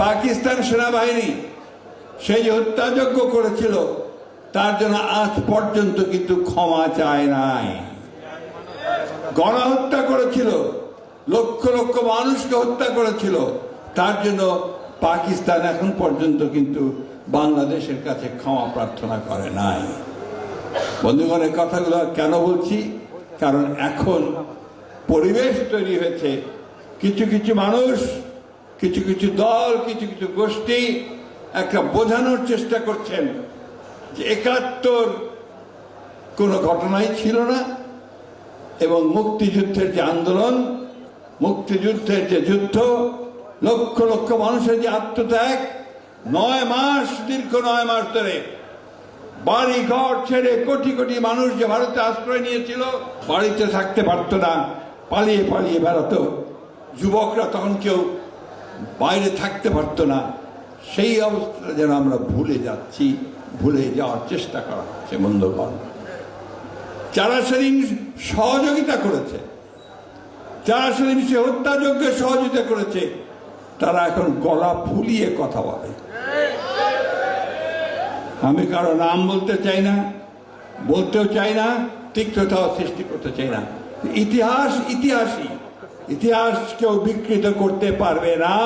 পাকিস্তান সেনাবাহিনী সেই যে হত্যাযজ্ঞ করেছিল তার জন্য আজ পর্যন্ত কিন্তু ক্ষমা চায় নাই। গণহত্যা করেছিল, লক্ষ লক্ষ মানুষকে হত্যা করেছিল, তার জন্য পাকিস্তান এখন পর্যন্ত কিন্তু বাংলাদেশের কাছে ক্ষমা প্রার্থনা করে নাই। বন্ধুগণের কথাগুলো কেন বলছি? কারণ এখন পরিবেশ তৈরি হয়েছে, কিছু কিছু মানুষ, কিছু কিছু দল, কিছু কিছু গোষ্ঠী একটা বোঝানোর চেষ্টা করছেন যে ৭১ কোনো ঘটনাই ছিল না, এবং মুক্তিযুদ্ধের যে আন্দোলন, মুক্তিযুদ্ধের যে যুদ্ধ, লক্ষ লক্ষ মানুষের যে আত্মত্যাগ, ৯ মাস, দীর্ঘ ৯ মাস ধরে বাড়ি ঘর ছেড়ে কোটি কোটি মানুষ যে ভারতে আশ্রয় নিয়েছিল, বাড়িতে থাকতে পারত না, পালিয়ে পালিয়ে বেড়াতো, যুবকরা তখন কেউ বাইরে থাকতে পারত না, সেই অবস্থা যেন আমরা ভুলে যাচ্ছি, ভুলে যাওয়ার চেষ্টা করা হচ্ছে। বন্ধুগণ, যারা সেদিন সহযোগিতা করেছে, যারা সেদিন সে হত্যাযজ্ঞে সহযোগিতা করেছে, তারা এখন গলা ফুলিয়ে কথা বলে। আমি কারো নাম বলতে চাই না, বলতেও চাই না, তিক্ততাও সৃষ্টি করতে চাই না। ইতিহাস ইতিহাসই, ইতিহাস কেউ বিকৃত করতে পারবে না।